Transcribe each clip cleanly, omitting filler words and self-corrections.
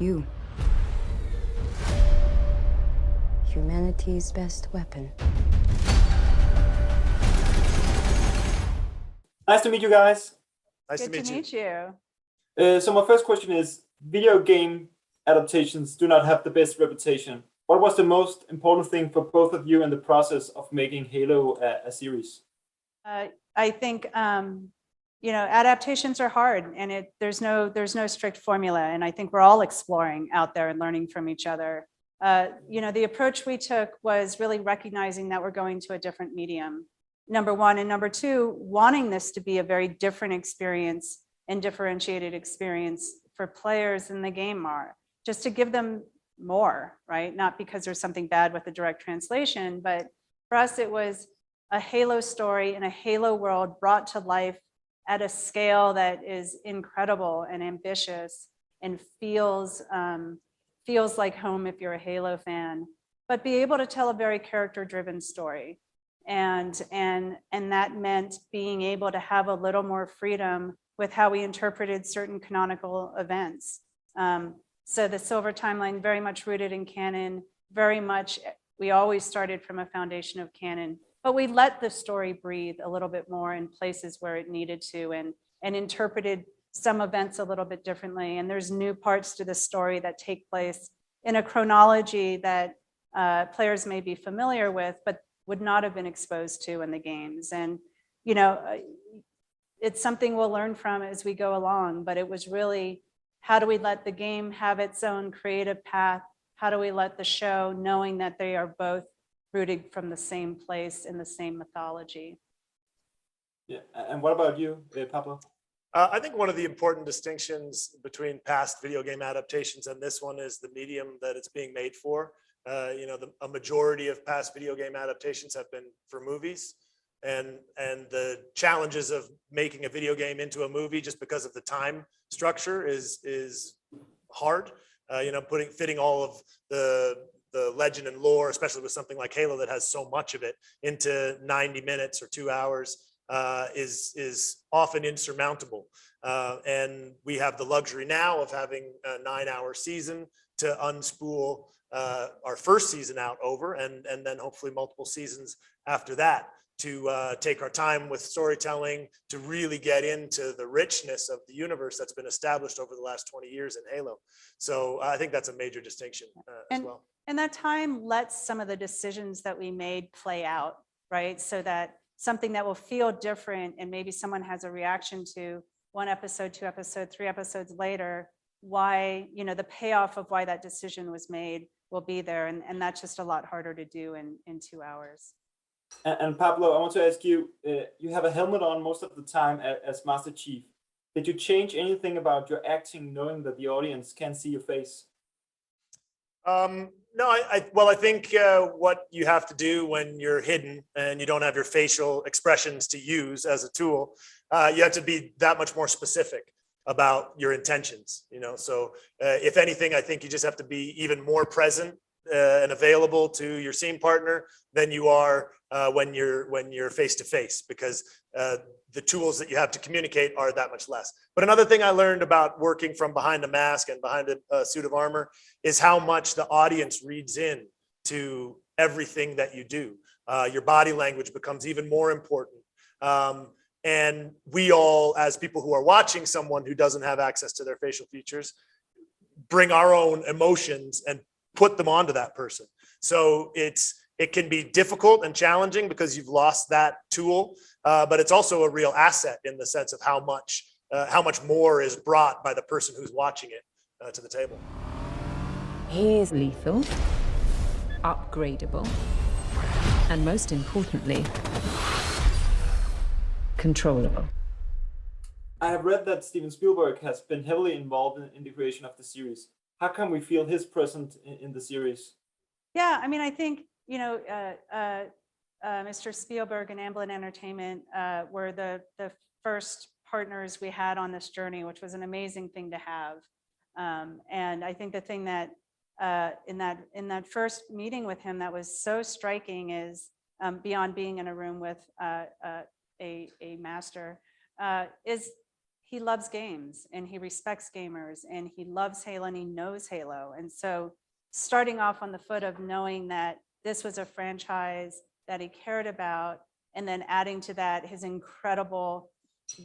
You. Humanity's best weapon. Nice to meet you guys. Nice to meet you. So my first question is, video game adaptations do not have the best reputation. What was the most important thing for both of you in the process of making Halo a series? I think adaptations are hard, and there's no strict formula, and I think we're all exploring out there and learning from each other. The approach we took was really recognizing that we're going to a different medium, number one, and number two, wanting this to be a very different experience and differentiated experience for players in the game are, just to give them more, right? Not because there's something bad with the direct translation, but for us, it was a Halo story in a Halo world brought to life at a scale that is incredible and ambitious and feels like home if you're a Halo fan, but be able to tell a very character-driven story. And that meant being able to have a little more freedom with how we interpreted certain canonical events. So the Silver Timeline, very much rooted in canon, very much, we always started from a foundation of canon, but we let the story breathe a little bit more in places where it needed to, and interpreted some events a little bit differently. And there's new parts to the story that take place in a chronology that players may be familiar with, but would not have been exposed to in the games. And, it's something we'll learn from as we go along, but it was really, how do we let the game have its own creative path? How do we let the show, knowing that they are both rooted from the same place in the same mythology? Yeah, and what about you, Pablo? I think one of the important distinctions between past video game adaptations and this one is the medium that it's being made for. A majority of past video game adaptations have been for movies, and the challenges of making a video game into a movie just because of the time structure is hard. Fitting all of the legend and lore, especially with something like Halo that has so much of it, into 90 minutes or 2 hours is often insurmountable. And we have the luxury now of having a 9-hour season to unspool our first season out over, and then hopefully multiple seasons after that, to take our time with storytelling, to really get into the richness of the universe that's been established over the last 20 years in Halo. So I think that's a major distinction as well. And that time lets some of the decisions that we made play out, right? So that something that will feel different, and maybe someone has a reaction to 1 episode, 2 episodes, 3 episodes later, why, the payoff of why that decision was made will be there. And that's just a lot harder to do in 2 hours. And Pablo, I want to ask you, you have a helmet on most of the time as Master Chief. Did you change anything about your acting knowing that the audience can't see your face? No, I think what you have to do when you're hidden and you don't have your facial expressions to use as a tool, you have to be that much more specific about your intentions. So if anything, I think you just have to be even more present and available to your scene partner than you are when you're face to face, because the tools that you have to communicate are that much less. But another thing I learned about working from behind a mask and behind a suit of armor is how much the audience reads in to everything that you do. Your body language becomes even more important. And we all, as people who are watching someone who doesn't have access to their facial features, bring our own emotions and put them onto that person. So it can be difficult and challenging because you've lost that tool, but it's also a real asset in the sense of how much more is brought by the person who's watching it to the table. He is lethal, upgradable, and most importantly, controllable. I have read that Steven Spielberg has been heavily involved in the creation of the series. How can we feel his presence in the series? Yeah, I think, Mr. Spielberg and Amblin Entertainment were the first partners we had on this journey, which was an amazing thing to have. And I think the thing that in that first meeting with him that was so striking is, beyond being in a room with a master, is he loves games and he respects gamers and he loves Halo and he knows Halo. And so starting off on the foot of knowing that this was a franchise that he cared about, and then adding to that his incredible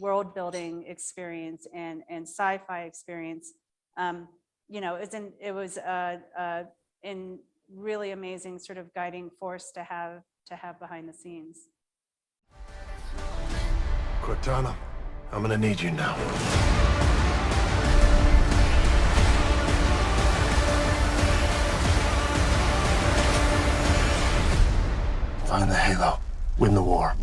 world building experience and sci-fi experience, it was in really amazing sort of guiding force to have behind the scenes. Cortana, I'm gonna need you now. Find the Halo. Win the war.